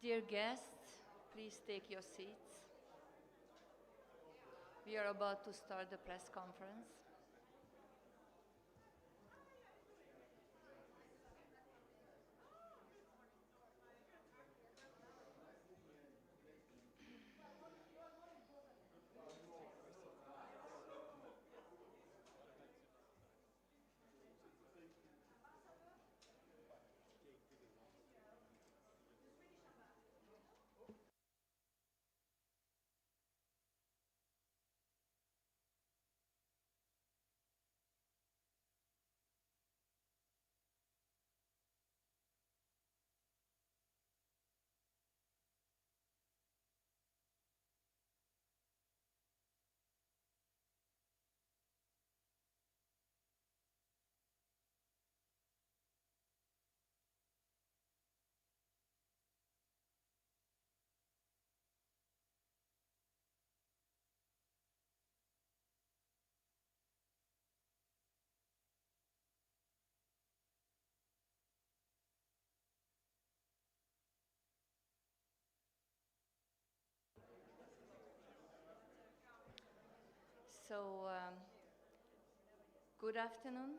Dear guests, please take your seats. We are about to start the press conference. So, good afternoon.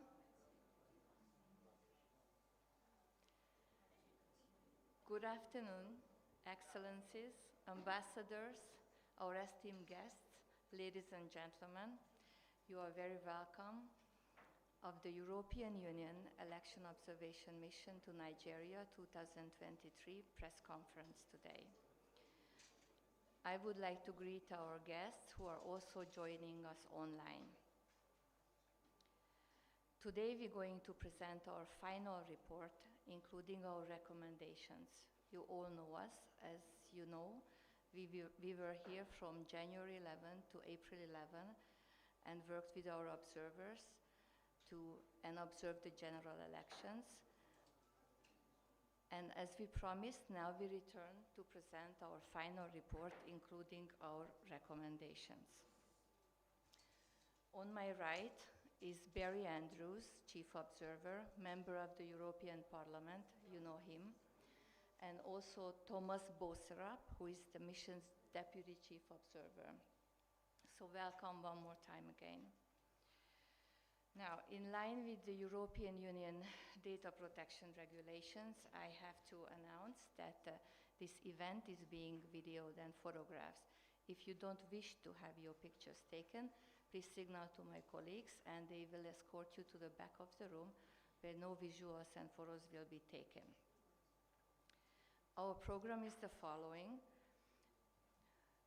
Good afternoon, Excellencies, Ambassadors, our esteemed guests, ladies and gentlemen. You are very welcome of the European Union Election Observation Mission to Nigeria 2023 press conference today. I would like to greet our guests who are also joining us online. Today we're going to present our final report, including our recommendations. You all know us. As you know, we were here from January 11 to April 11 and worked with our observers and observed the general elections. And as we promised, now we return to present our final report, including our recommendations. On my right is Barry Andrews, Chief Observer, member of the European Parliament, you know him, and also Thomas Boserap, who is the mission's Deputy Chief Observer. So welcome one more time again. Now, in line with the European Union data protection regulations, I have to announce that this event is being videoed and photographed. If you don't wish to have your pictures taken, please signal to my colleagues and they will escort you to the back of the room where no visuals and photos will be taken. Our program is the following.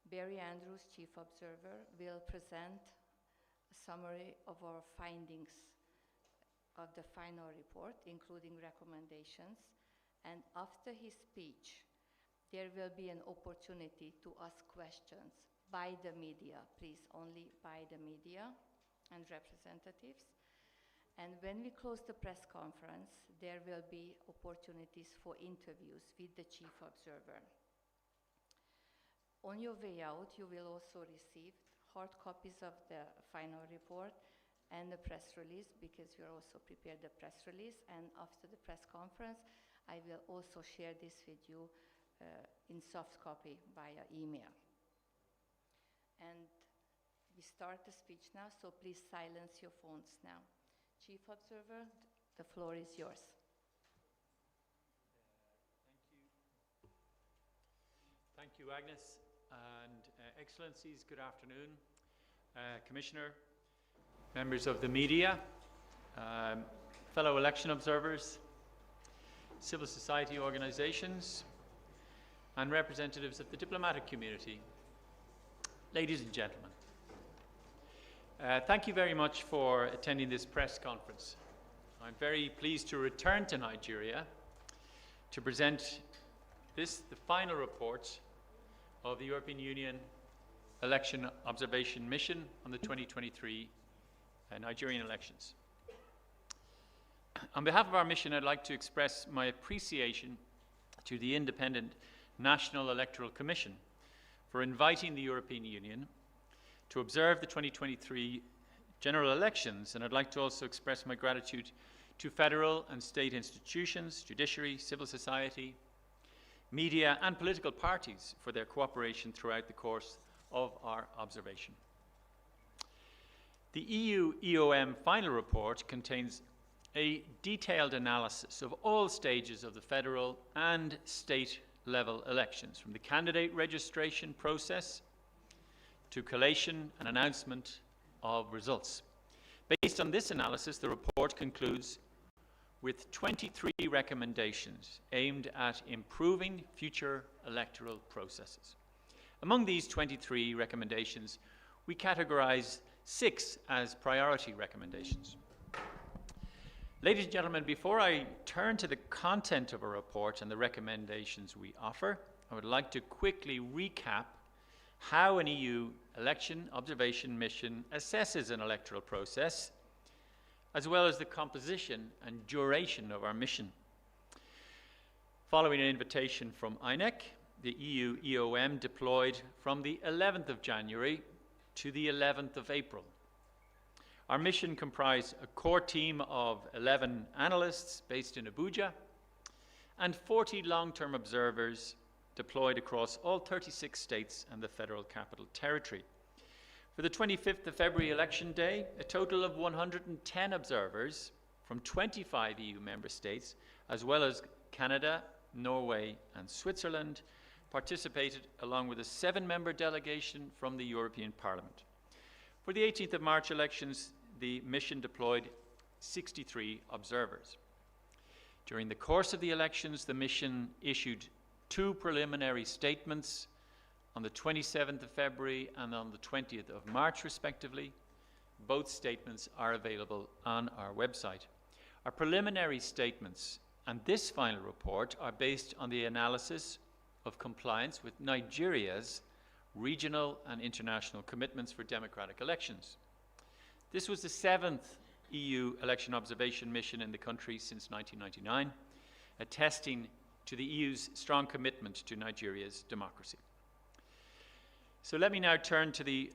Barry Andrews, Chief Observer, will present summary of our findings of the final report, including recommendations. And after his speech, there will be an opportunity to ask questions by the media, please, only by the media and representatives. And when we close the press conference, there will be opportunities for interviews with the Chief Observer. On your way out, you will also receive hard copies of the final report and the press release, because we also prepared the press release. And after the press conference, I will also share this with you in soft copy via email. And we start the speech now, so please silence your phones now. Chief Observer, the floor is yours. Thank you, Agnes. And Excellencies, good afternoon. Commissioner, members of the media, fellow election observers, civil society organizations, and representatives of the diplomatic community. Ladies and gentlemen, thank you very much for attending this press conference. I'm very pleased to return to Nigeria to present the final report of the European Union Election Observation Mission on the 2023 Nigerian elections. On behalf of our mission, I'd like to express my appreciation to the Independent National Electoral Commission for inviting the European Union to observe the 2023 general elections, and I'd like to also express my gratitude to federal and state institutions, judiciary, civil society, media and political parties for their cooperation throughout the course of our observation. The EU EOM final report contains a detailed analysis of all stages of the federal and state level elections, from the candidate registration process to collation and announcement of results. Based on this analysis, the report concludes with 23 recommendations aimed at improving future electoral processes. Among these 23 recommendations, we categorize 6 as priority recommendations. Ladies and gentlemen, before I turn to the content of our report and the recommendations we offer, I would like to quickly recap how an EU election observation mission assesses an electoral process, as well as the composition and duration of our mission. Following an invitation from INEC, the EU EOM deployed from the 11th of January to the 11th of April. Our mission comprised a core team of 11 analysts based in Abuja and 40 long-term observers deployed across all 36 states and the Federal Capital Territory. For the 25th of February election day, a total of 110 observers from 25 EU member states, as well as Canada, Norway, and Switzerland, participated along with a 7-member delegation from the European Parliament. For the 18th of March elections, the mission deployed 63 observers. During the course of the elections, the mission issued 2 preliminary statements on the 27th of February and on the 20th of March, respectively. Both statements are available on our website. Our preliminary statements and this final report are based on the analysis of compliance with Nigeria's regional and international commitments for democratic elections. This was the 7th EU election observation mission in the country since 1999, attesting to the EU's strong commitment to Nigeria's democracy. So let me now turn to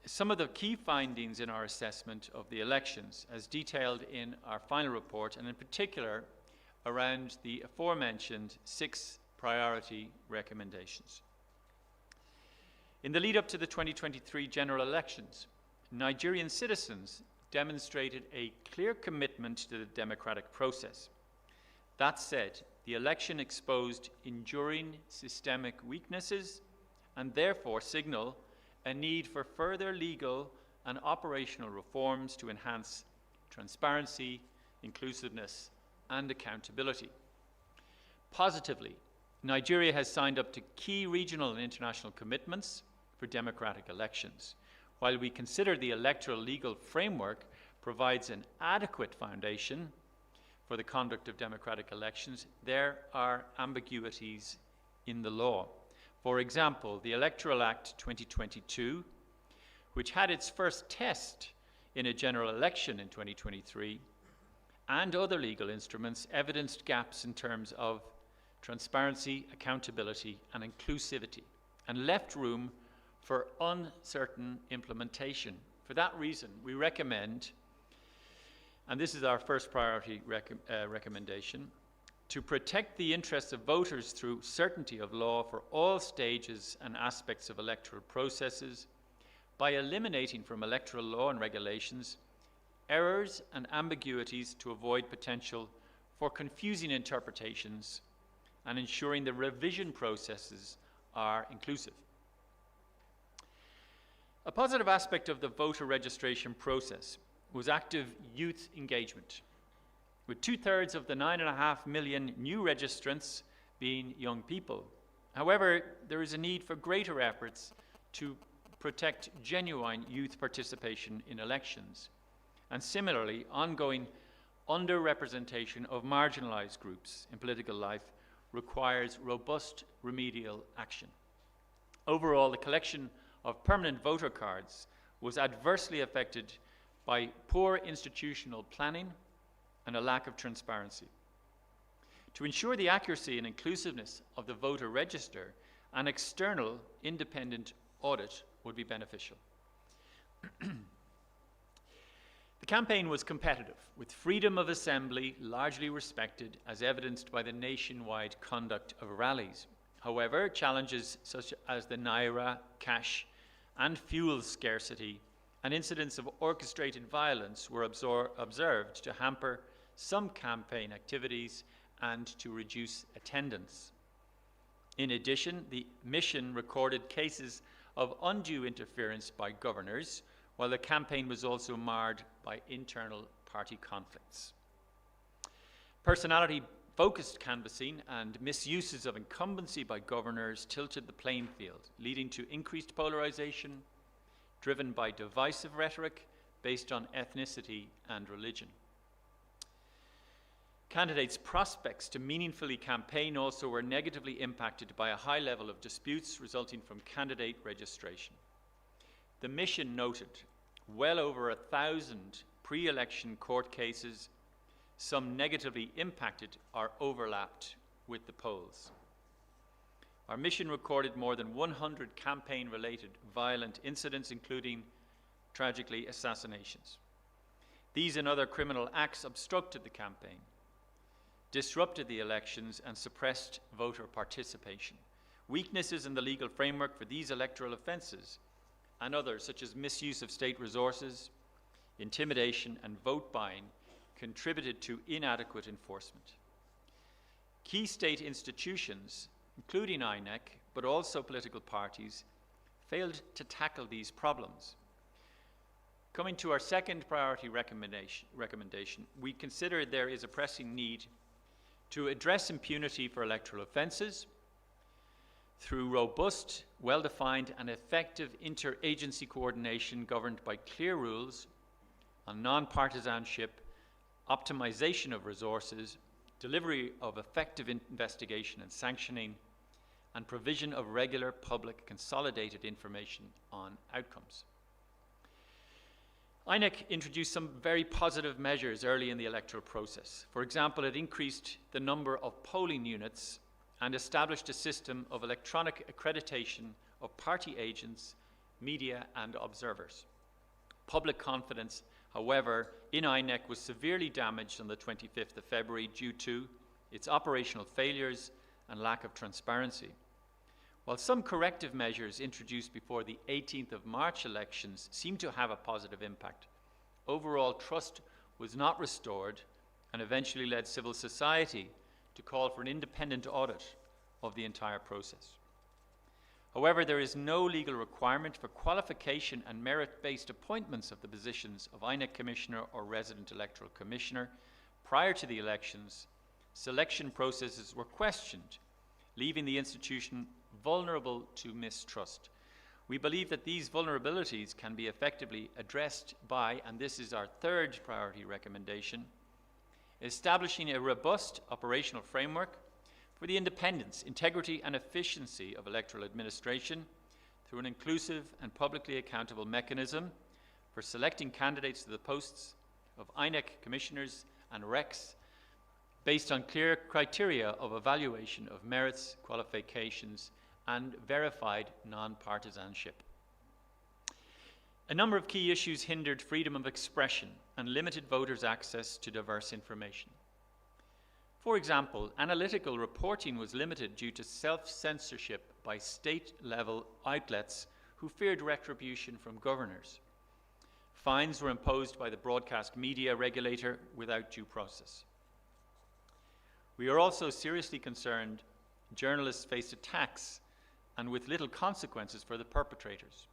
some of the key findings in our assessment of the elections, as detailed in our final report, and in particular around the aforementioned 6 priority recommendations. In the lead up to the 2023 general elections, Nigerian citizens demonstrated a clear commitment to the democratic process. That said, the election exposed enduring systemic weaknesses and therefore signal a need for further legal and operational reforms to enhance transparency, inclusiveness, and accountability. Positively, Nigeria has signed up to key regional and international commitments for democratic elections. While we consider the electoral legal framework provides an adequate foundation for the conduct of democratic elections, there are ambiguities in the law. For example, the Electoral Act 2022, which had its first test in a general election in 2023, and other legal instruments evidenced gaps in terms of transparency, accountability, and inclusivity, and left room for uncertain implementation. For that reason, we recommend, and this is our first priority recommendation, to protect the interests of voters through certainty of law for all stages and aspects of electoral processes by eliminating from electoral law and regulations errors and ambiguities to avoid potential for confusing interpretations and ensuring the revision processes are inclusive. A positive aspect of the voter registration process was active youth engagement, with 2/3 of the 9.5 million new registrants being young people. However, there is a need for greater efforts to protect genuine youth participation in elections, and similarly, ongoing underrepresentation of marginalized groups in political life requires robust remedial action. Overall, the collection of permanent voter cards was adversely affected by poor institutional planning and a lack of transparency. To ensure the accuracy and inclusiveness of the voter register, an external independent audit would be beneficial. The campaign was competitive, with freedom of assembly largely respected, as evidenced by the nationwide conduct of rallies. However, challenges such as the naira, cash, and fuel scarcity and incidents of orchestrated violence were observed to hamper some campaign activities and to reduce attendance. In addition, the mission recorded cases of undue interference by governors, while the campaign was also marred by internal party conflicts. Personality-focused canvassing and misuses of incumbency by governors tilted the playing field, leading to increased polarization, driven by divisive rhetoric based on ethnicity and religion. Candidates' prospects to meaningfully campaign also were negatively impacted by a high level of disputes resulting from candidate registration. The mission noted well over 1,000 pre-election court cases, some negatively impacted or overlapped with the polls. Our mission recorded more than 100 campaign-related violent incidents, including, tragically, assassinations. These and other criminal acts obstructed the campaign, disrupted the elections, and suppressed voter participation. Weaknesses in the legal framework for these electoral offences and others, such as misuse of state resources, intimidation, and vote buying, contributed to inadequate enforcement. Key state institutions, including INEC, but also political parties, failed to tackle these problems. Coming to our second priority recommendation, we consider there is a pressing need to address impunity for electoral offences through robust, well-defined, and effective interagency coordination governed by clear rules on non-partisanship, optimization of resources, delivery of effective investigation and sanctioning, and provision of regular public consolidated information on outcomes. INEC introduced some very positive measures early in the electoral process. For example, it increased the number of polling units and established a system of electronic accreditation of party agents, media, and observers. Public confidence, however, in INEC was severely damaged on the 25th of February due to its operational failures and lack of transparency. While some corrective measures introduced before the 18th of March elections seemed to have a positive impact, overall trust was not restored and eventually led civil society to call for an independent audit of the entire process. However, there is no legal requirement for qualification and merit-based appointments of the positions of INEC Commissioner or Resident Electoral Commissioner. Prior to the elections, selection processes were questioned, leaving the institution vulnerable to mistrust. We believe that these vulnerabilities can be effectively addressed by, and this is our third priority recommendation, establishing a robust operational framework for the independence, integrity, and efficiency of electoral administration through an inclusive and publicly accountable mechanism for selecting candidates to the posts of INEC commissioners and recs based on clear criteria of evaluation of merits, qualifications, and verified non-partisanship. A number of key issues hindered freedom of expression and limited voters' access to diverse information. For example, analytical reporting was limited due to self-censorship by state-level outlets who feared retribution from governors. Fines were imposed by the broadcast media regulator without due process. We are also seriously concerned journalists faced attacks and with little consequences for the perpetrators.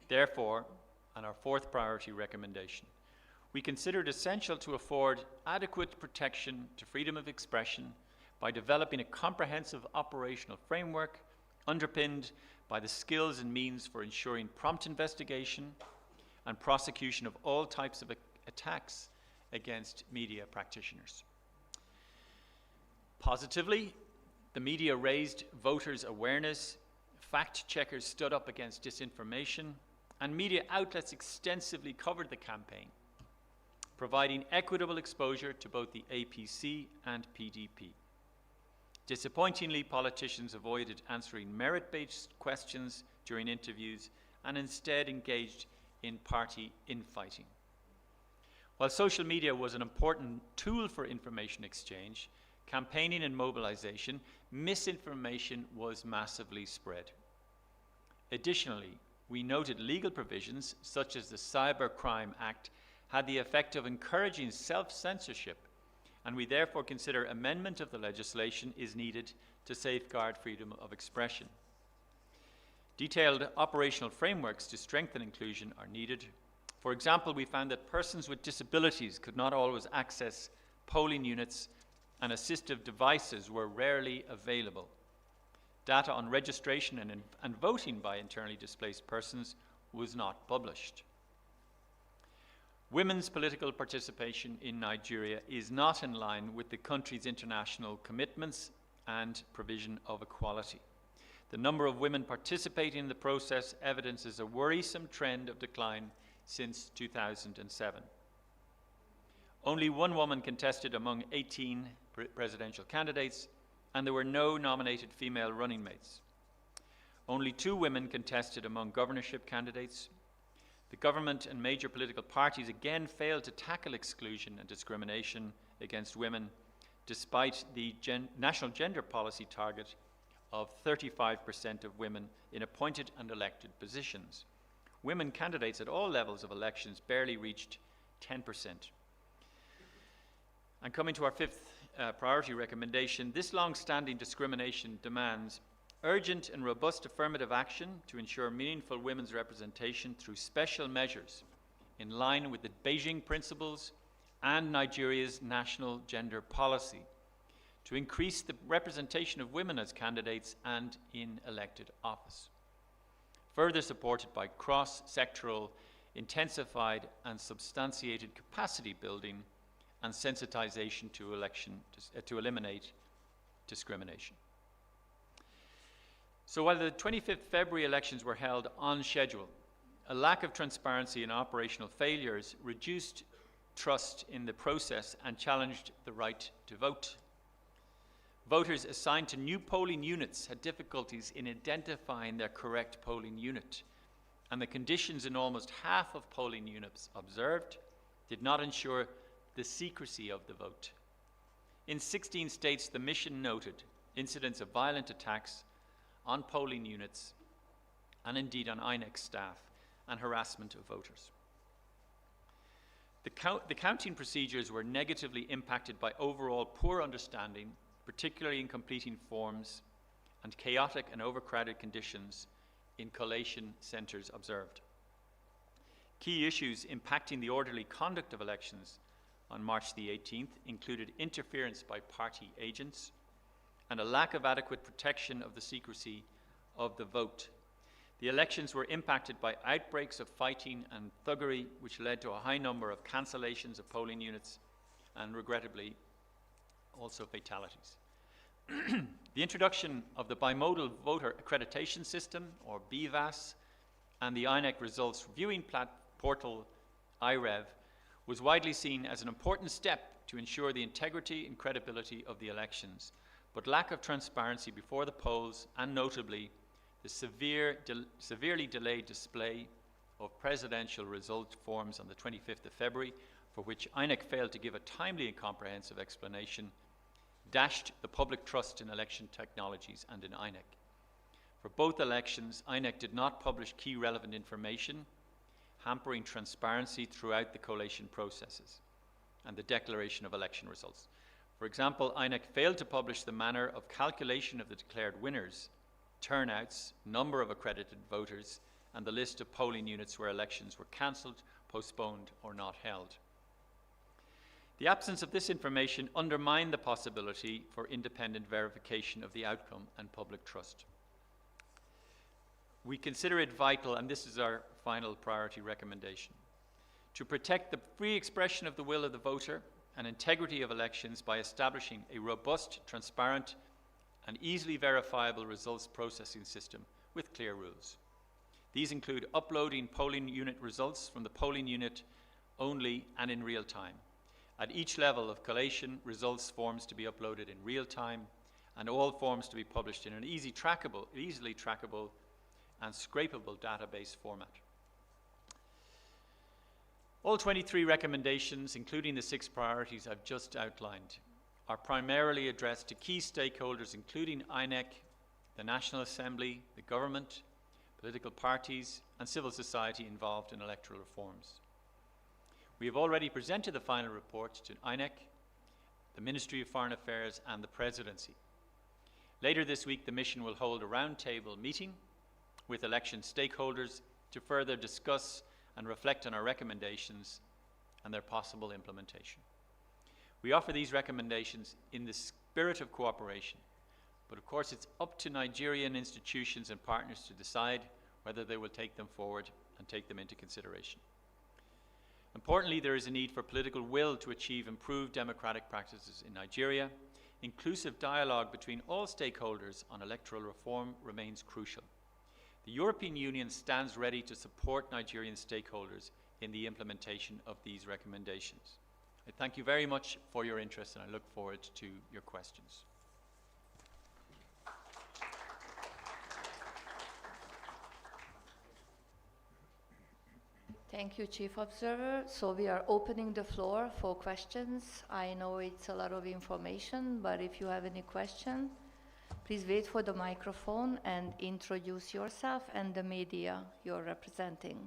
Therefore, and our fourth priority recommendation, we consider it essential to afford adequate protection to freedom of expression by developing a comprehensive operational framework underpinned by the skills and means for ensuring prompt investigation and prosecution of all types of attacks against media practitioners. Positively, the media raised voters' awareness, fact-checkers stood up against disinformation, and media outlets extensively covered the campaign, providing equitable exposure to both the APC and PDP. Disappointingly, politicians avoided answering merit-based questions during interviews and instead engaged in party infighting. While social media was an important tool for information exchange, campaigning and mobilization, misinformation was massively spread. Additionally, we noted legal provisions, such as the Cybercrime Act, had the effect of encouraging self-censorship, and we therefore consider amendment of the legislation is needed to safeguard freedom of expression. Detailed operational frameworks to strengthen inclusion are needed. For example, we found that persons with disabilities could not always access polling units and assistive devices were rarely available. Data on registration and voting by internally displaced persons was not published. Women's political participation in Nigeria is not in line with the country's international commitments and provision of equality. The number of women participating in the process evidences a worrisome trend of decline since 2007. Only one woman contested among 18 presidential candidates, and there were no nominated female running mates. Only 2 women contested among governorship candidates. The government and major political parties again failed to tackle exclusion and discrimination against women, despite the national gender policy target of 35% of women in appointed and elected positions. Women candidates at all levels of elections barely reached 10%. And coming to our 5th priority recommendation, this long-standing discrimination demands urgent and robust affirmative action to ensure meaningful women's representation through special measures in line with the Beijing Principles and Nigeria's national gender policy to increase the representation of women as candidates and in elected office. Further supported by cross-sectoral, intensified and substantiated capacity building and sensitization to eliminate discrimination. So while the 25th February elections were held on schedule, a lack of transparency and operational failures reduced trust in the process and challenged the right to vote. Voters assigned to new polling units had difficulties in identifying their correct polling unit, and the conditions in almost half of polling units observed did not ensure the secrecy of the vote. In 16 states, the mission noted incidents of violent attacks on polling units and indeed on INEC staff and harassment of voters. The counting procedures were negatively impacted by overall poor understanding, particularly in completing forms, and chaotic and overcrowded conditions in collation centres observed. Key issues impacting the orderly conduct of elections on March the 18th included interference by party agents and a lack of adequate protection of the secrecy of the vote. The elections were impacted by outbreaks of fighting and thuggery, which led to a high number of cancellations of polling units and, regrettably, also fatalities. The introduction of the bimodal voter accreditation system, or BVAS, and the INEC results viewing portal IREV was widely seen as an important step to ensure the integrity and credibility of the elections, but lack of transparency before the polls, and notably the severely delayed display of presidential result forms on the 25th of February, for which INEC failed to give a timely and comprehensive explanation, dashed the public trust in election technologies and in INEC. For both elections, INEC did not publish key relevant information, hampering transparency throughout the collation processes and the declaration of election results. For example, INEC failed to publish the manner of calculation of the declared winners, turnouts, number of accredited voters, and the list of polling units where elections were cancelled, postponed, or not held. The absence of this information undermined the possibility for independent verification of the outcome and public trust. We consider it vital, and this is our final priority recommendation, to protect the free expression of the will of the voter and integrity of elections by establishing a robust, transparent, and easily verifiable results processing system with clear rules. These include uploading polling unit results from the polling unit only and in real time. At each level of collation, results forms to be uploaded in real time, and all forms to be published in an easily trackable and scrapable database format. All 23 recommendations, including the 6 priorities I've just outlined, are primarily addressed to key stakeholders, including INEC, the National Assembly, the government, political parties, and civil society involved in electoral reforms. We have already presented the final report to INEC, the Ministry of Foreign Affairs, and the Presidency. Later this week, the mission will hold a roundtable meeting with election stakeholders to further discuss and reflect on our recommendations and their possible implementation. We offer these recommendations in the spirit of cooperation, but of course it's up to Nigerian institutions and partners to decide whether they will take them forward and take them into consideration. Importantly, there is a need for political will to achieve improved democratic practices in Nigeria. Inclusive dialogue between all stakeholders on electoral reform remains crucial. The European Union stands ready to support Nigerian stakeholders in the implementation of these recommendations. I thank you very much for your interest, and I look forward to your questions. Thank you, Chief Observer. So we are opening the floor for questions. I know it's a lot of information, but if you have any question, please wait for the microphone and introduce yourself and the media you're representing.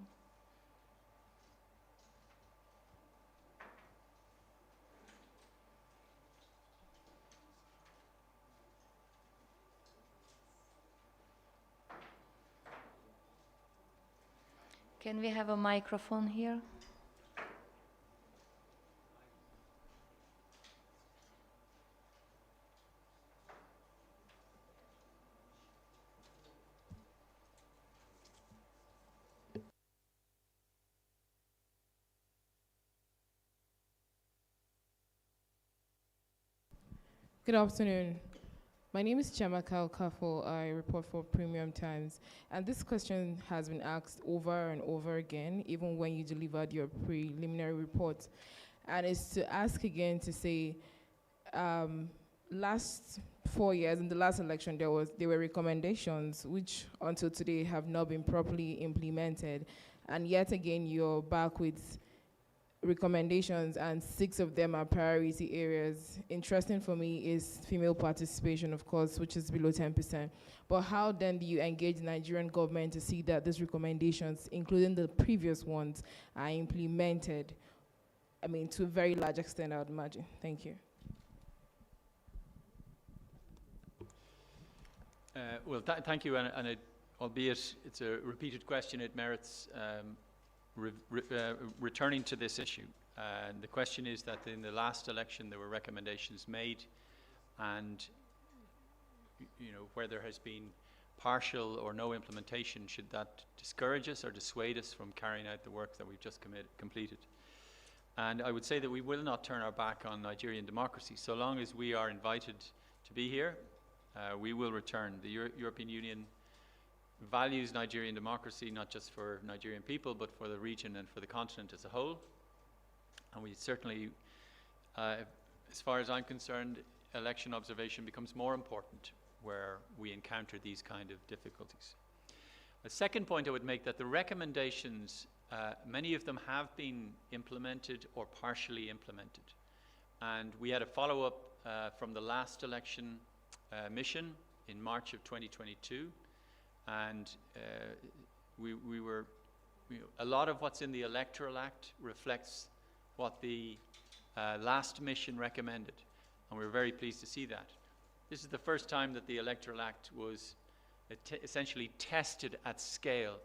Can we have a microphone here? Good afternoon. My name is Chiamaka Okafo. I report for Premium Times. And this question has been asked over and over again, even when you delivered your preliminary report. And it's to ask again to say, last 4 years, in the last election, there were recommendations which until today have not been properly implemented. And yet again, you're back with recommendations, and 6 of them are priority areas. Interesting for me is female participation, of course, which is below 10%. But how then do you engage the Nigerian government to see that these recommendations, including the previous ones, are implemented? I mean, to a very large extent, I would imagine. Thank you. Well, thank you, and albeit it's a repeated question, it merits returning to this issue. And the question is that in the last election there were recommendations made, and where there has been partial or no implementation, should that discourage us or dissuade us from carrying out the work that we've just completed? And I would say that we will not turn our back on Nigerian democracy. So long as we are invited to be here, we will return. The European Union values Nigerian democracy, not just for Nigerian people, but for the region and for the continent as a whole. And we certainly, as far as I'm concerned, election observation becomes more important where we encounter these kind of difficulties. A second point I would make, that the recommendations, many of them have been implemented or partially implemented. And we had a follow-up from the last election mission in March of 2022. And we were, a lot of what's in the Electoral Act reflects what the last mission recommended, and we're very pleased to see that. This is the first time that the Electoral Act was essentially tested at scale,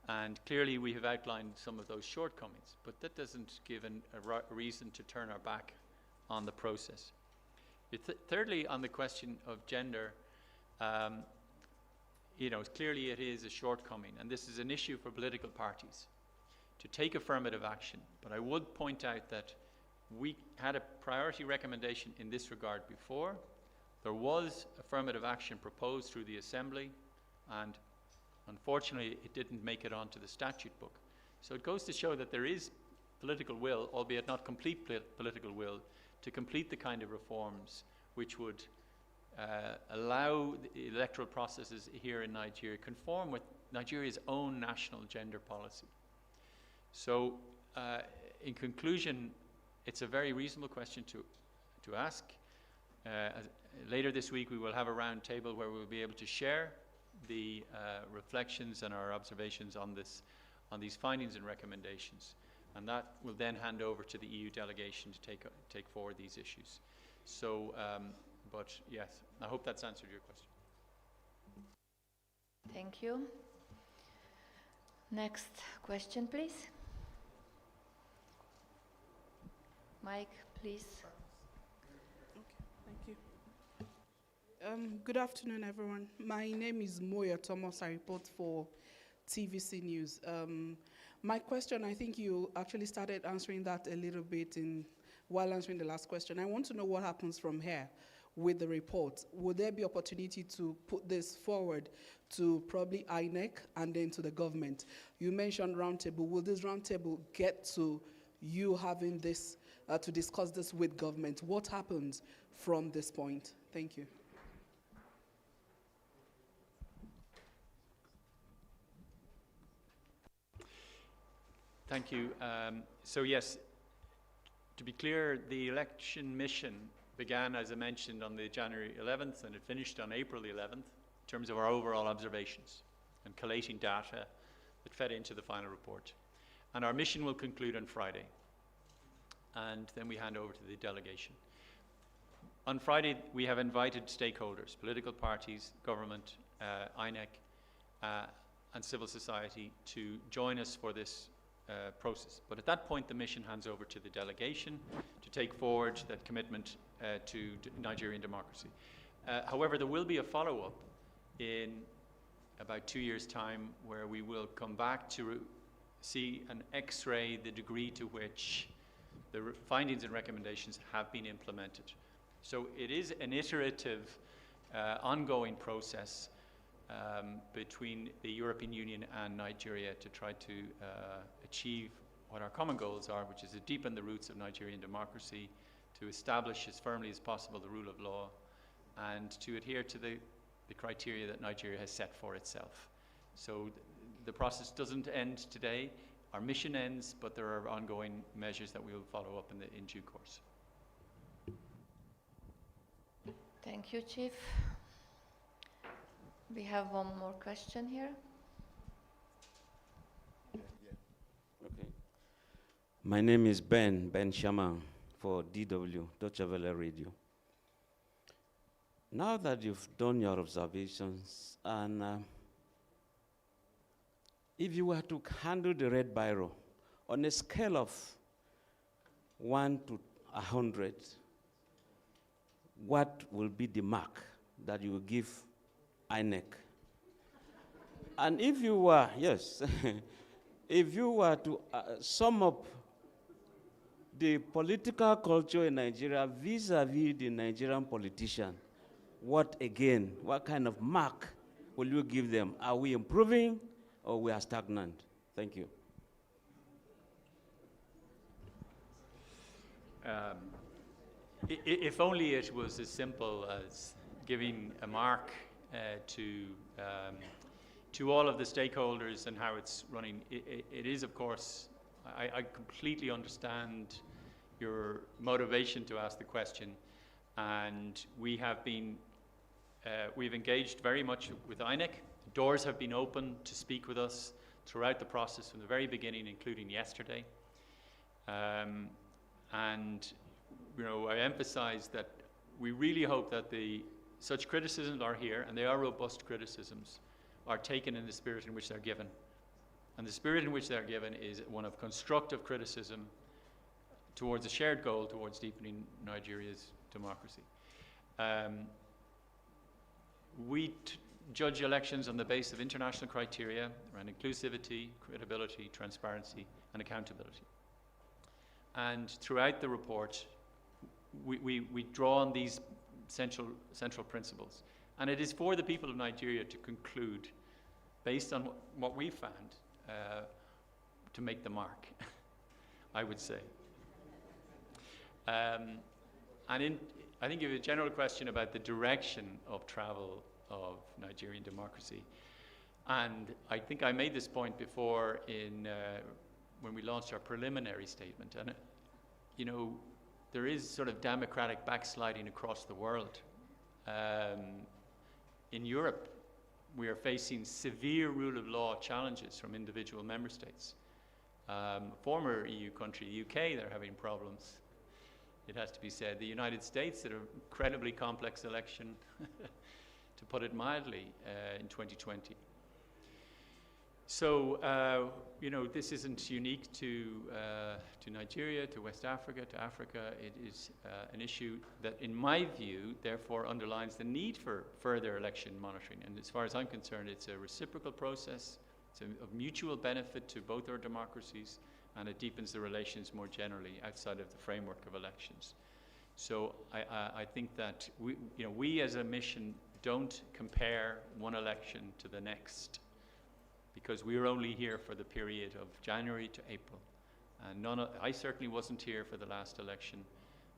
and clearly we have outlined some of those shortcomings, but that doesn't give a reason to turn our back on the process. Thirdly, on the question of gender, clearly it is a shortcoming, and this is an issue for political parties to take affirmative action. But I would point out that we had a priority recommendation in this regard before. There was affirmative action proposed through the Assembly, and unfortunately it didn't make it onto the statute book. So it goes to show that there is political will, albeit not complete political will, to complete the kind of reforms which would allow the electoral processes here in Nigeria conform with Nigeria's own national gender policy. So, in conclusion, it's a very reasonable question to ask. later this week we will have a round table where we'll be able to share the reflections and our observations on these findings and recommendations. And that will then hand over to the EU delegation to take forward these issues. So, but yes, I hope that's answered your question. Thank you. Next question, please. Mike, please. Okay, thank you. Good afternoon, everyone. My name is Moya Thomas. I report for TVC News. My question, I think you actually started answering that a little bit while answering the last question. I want to know what happens from here with the report. Will there be opportunity to put this forward to probably INEC and then to the government? You mentioned roundtable. Will this roundtable get to you having this, to discuss this with government? What happens from this point? Thank you. Thank you. So yes, to be clear, the election mission began, as I mentioned, on the January 11th, and it finished on April the 11th, in terms of our overall observations and collating data that fed into the final report. And our mission will conclude on Friday, and then we hand over to the delegation. On Friday, we have invited stakeholders, political parties, government, INEC, and civil society to join us for this process. But at that point, the mission hands over to the delegation to take forward that commitment to Nigerian democracy. However, there will be a follow-up in about 2 years' time where we will come back to see and x-ray the degree to which the findings and recommendations have been implemented. So it is an iterative, ongoing process between the European Union and Nigeria to try to achieve what our common goals are, which is to deepen the roots of Nigerian democracy, to establish as firmly as possible the rule of law, and to adhere to the criteria that Nigeria has set for itself. So the process doesn't end today. Our mission ends, but there are ongoing measures that we will follow up in due course. Thank you, Chief. We have one more question here. Okay. My name is Ben Shaman for DW, Deutsche Welle Radio. Now that you've done your observations, and if you were to handle the red biro on a scale of 1 to 100, what will be the mark that you will give INEC? And if you were, yes, if you were to sum up the political culture in Nigeria vis-a-vis the Nigerian politician, what kind of mark will you give them? Are we improving or we are stagnant? Thank you. If only it was as simple as giving a mark to all of the stakeholders and how it's running. It is, of course, I completely understand your motivation to ask the question, and we have been, we've engaged very much with INEC. Doors have been open to speak with us throughout the process from the very beginning, including yesterday. And you know, I emphasize that we really hope that such criticisms are here, and they are robust criticisms, are taken in the spirit in which they're given. And the spirit in which they're given is one of constructive criticism towards a shared goal, towards deepening Nigeria's democracy. We judge elections on the basis of international criteria around inclusivity, credibility, transparency, and accountability. And throughout the report, we draw on these central principles. And it is for the people of Nigeria to conclude, based on what we found, to make the mark, I would say. And I think you have a general question about the direction of travel of Nigerian democracy. And I think I made this point before when we launched our preliminary statement. And, you know, there is sort of democratic backsliding across the world. In Europe, we are facing severe rule of law challenges from individual member states. Former EU country, the UK, they're having problems. It has to be said. The United States had an incredibly complex election, to put it mildly, in 2020. So, you know, this isn't unique to Nigeria, to West Africa, to Africa. It is an issue that, in my view, therefore underlines the need for further election monitoring. And as far as I'm concerned, it's a reciprocal process. It's of mutual benefit to both our democracies, and it deepens the relations more generally outside of the framework of elections. So I think that we as a mission don't compare one election to the next, because we were only here for the period of January to April. And I certainly wasn't here for the last election,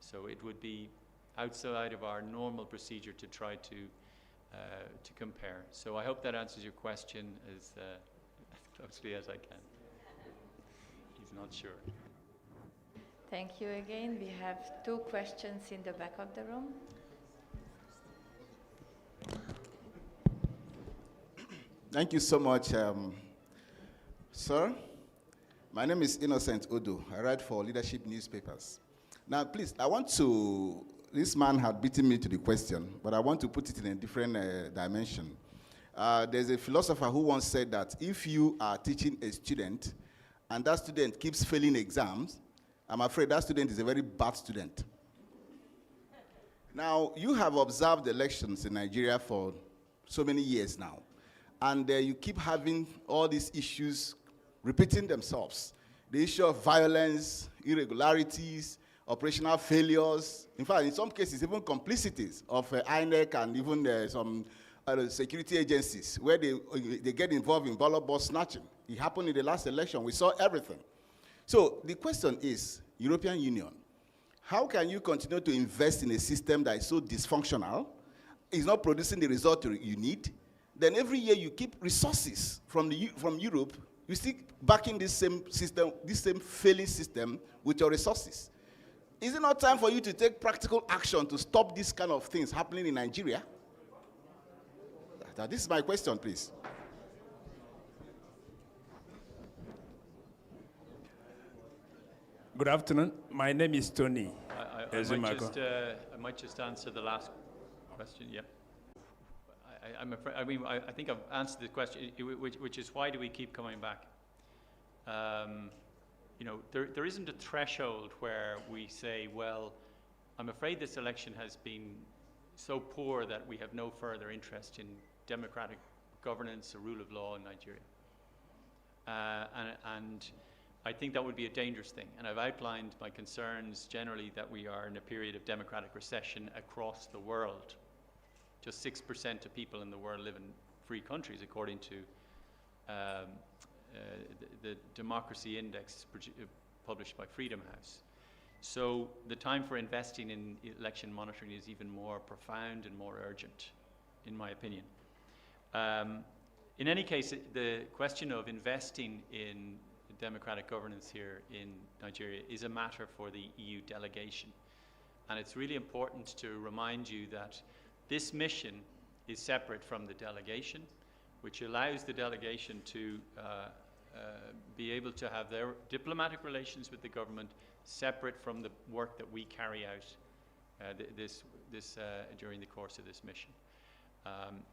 so it would be outside of our normal procedure to try to compare. So I hope that answers your question as closely as I can. He's not sure. Thank you again. We have 2 questions in the back of the room. Thank you so much, sir. My name is Innocent Odo. I write for Leadership Newspapers. Now, please, this man had beaten me to the question, but I want to put it in a different dimension. There's a philosopher who once said that if you are teaching a student and that student keeps failing exams, I'm afraid that student is a very bad student. Now, you have observed elections in Nigeria for so many years now, and you keep having all these issues repeating themselves. The issue of violence, irregularities, operational failures, in fact, in some cases, even complicities of INEC and even some security agencies where they get involved in ballot box snatching. It happened in the last election. We saw everything. So the question is, European Union, how can you continue to invest in a system that is so dysfunctional, is not producing the result you need? Then every year you keep resources from Europe, you still backing this same system, this same failing system with your resources. Is it not time for you to take practical action to stop these kind of things happening in Nigeria? This is my question, please. Good afternoon. My name is Tony. I might just answer the last question. Yeah. I'm afraid. I think I've answered the question, which is why do we keep coming back? There isn't a threshold where we say, well, I'm afraid this election has been so poor that we have no further interest in democratic governance or rule of law in Nigeria. And I think that would be a dangerous thing. And I've outlined my concerns generally that we are in a period of democratic recession across the world. Just 6% of people in the world live in free countries, according to the Democracy Index published by Freedom House. So the time for investing in election monitoring is even more profound and more urgent, in my opinion. In any case, the question of investing in democratic governance here in Nigeria is a matter for the EU delegation. And it's really important to remind you that this mission is separate from the delegation, which allows the delegation to be able to have their diplomatic relations with the government separate from the work that we carry out during the course of this mission.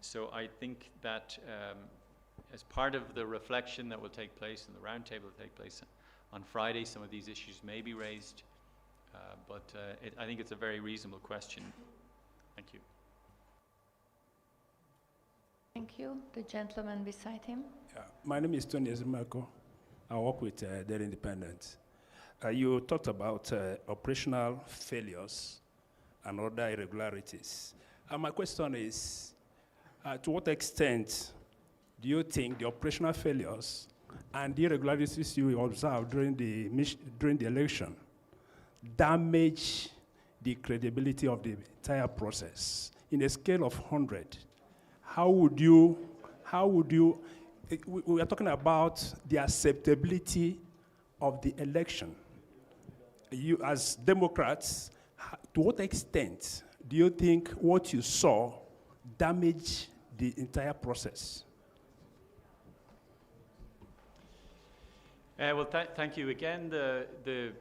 So I think that as part of the reflection that will take place and the roundtable will take place on Friday, some of these issues may be raised, but I think it's a very reasonable question. Thank you. Thank you. The gentleman beside him. My name is Tony Ezimako. I work with Dairy Independent. You talked about operational failures and other irregularities. My question is, to what extent do you think the operational failures and the irregularities you observed during the election damage the credibility of the entire process? In a scale of 100, how would you, we are talking about the acceptability of the election. you as Democrats, to what extent do you think what you saw damaged the entire process? Well, thank you again. The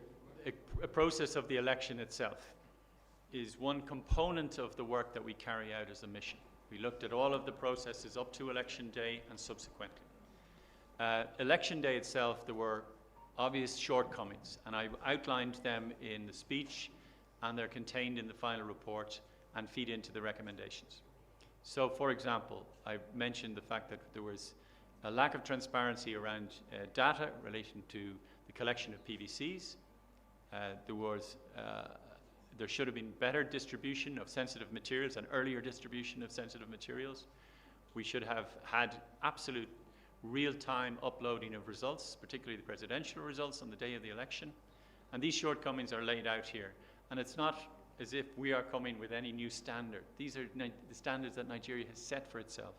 process of the election itself is one component of the work that we carry out as a mission. We looked at all of the processes up to election day and subsequently. Election day itself, there were obvious shortcomings, and I've outlined them in the speech, and they're contained in the final report and feed into the recommendations. So, for example, I mentioned the fact that there was a lack of transparency around data relating to the collection of PVCs. There should have been better distribution of sensitive materials and earlier distribution of sensitive materials. We should have had absolute real-time uploading of results, particularly the presidential results on the day of the election. And these shortcomings are laid out here. And it's not as if we are coming with any new standard. These are the standards that Nigeria has set for itself.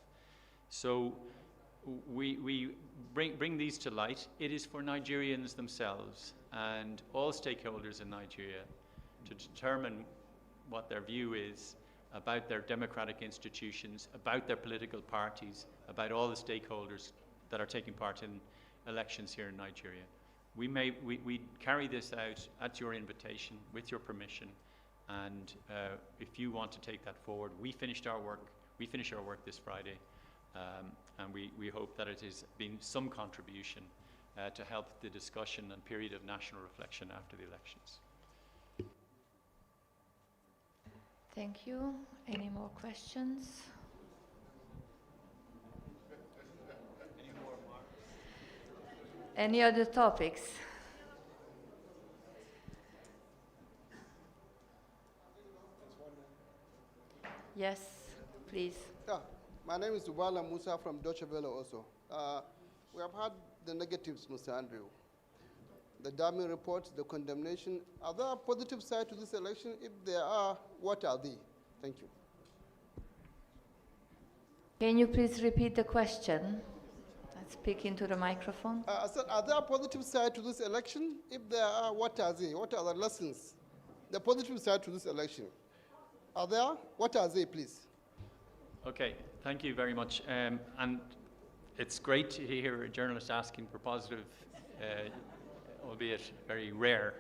So we bring these to light. It is for Nigerians themselves and all stakeholders in Nigeria to determine what their view is about their democratic institutions, about their political parties, about all the stakeholders that are taking part in elections here in Nigeria. We carry this out at your invitation, with your permission, and if you want to take that forward, we finish our work this Friday, and we hope that it has been some contribution to help the discussion and period of national reflection after the elections. Thank you. Any more questions? Any other topics? Yes, please. Yeah, my name is Dubala Musa from Deutsche Welle also. We have had the negatives, Mr. Andrew. The damning reports, the condemnation. Are there a positive side to this election? If there are, what are they? Thank you. Can you please repeat the question? Speak into the microphone. I said, are there a positive side to this election? If there are, what are they? What are the lessons? The positive side to this election. Are there? What are they, please? Okay, thank you very much. And it's great to hear a journalist asking for positive, albeit very rare.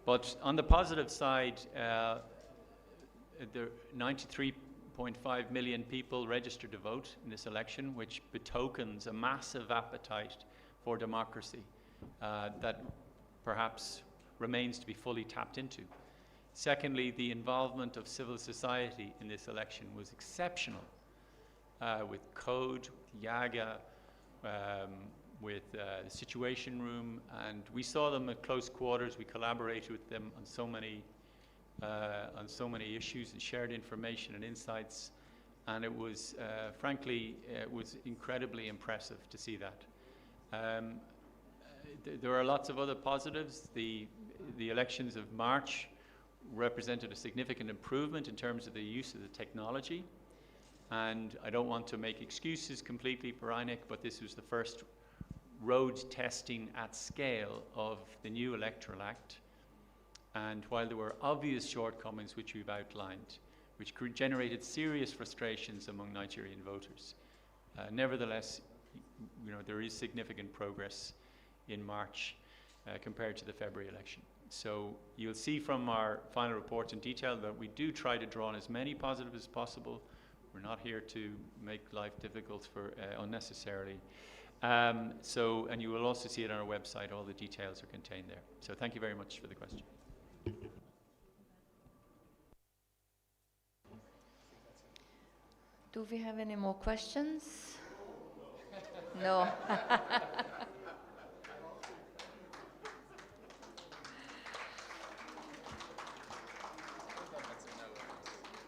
But on the positive side, the 93.5 million people registered to vote in this election, which betokens a massive appetite for democracy that perhaps remains to be fully tapped into. Secondly, the involvement of civil society in this election was exceptional, with CODE, with YAGA, with the Situation Room, and we saw them at close quarters. We collaborated with them on so many issues and shared information and insights, and it was, frankly, it was incredibly impressive to see that. There are lots of other positives. The elections of March represented a significant improvement in terms of the use of the technology, and I don't want to make excuses completely for INEC, but this was the first road testing at scale of the new Electoral Act. And while there were obvious shortcomings which we've outlined, which generated serious frustrations among Nigerian voters, nevertheless, there is significant progress in March compared to the February election. So you'll see from our final report in detail that we do try to draw on as many positives as possible. We're not here to make life difficult for unnecessarily. And you will also see it on our website. All the details are contained there. So thank you very much for the question. Do we have any more questions? No.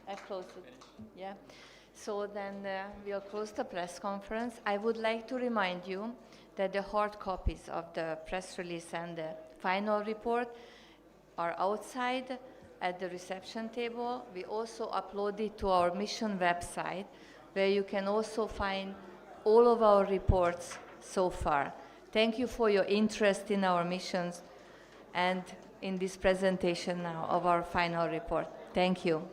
I close it. Yeah. So then we'll close the press conference. I would like to remind you that the hard copies of the press release and the final report are outside at the reception table. We also upload it to our mission website, where you can also find all of our reports so far. Thank you for your interest in our missions, and in this presentation now of our final report. Thank you.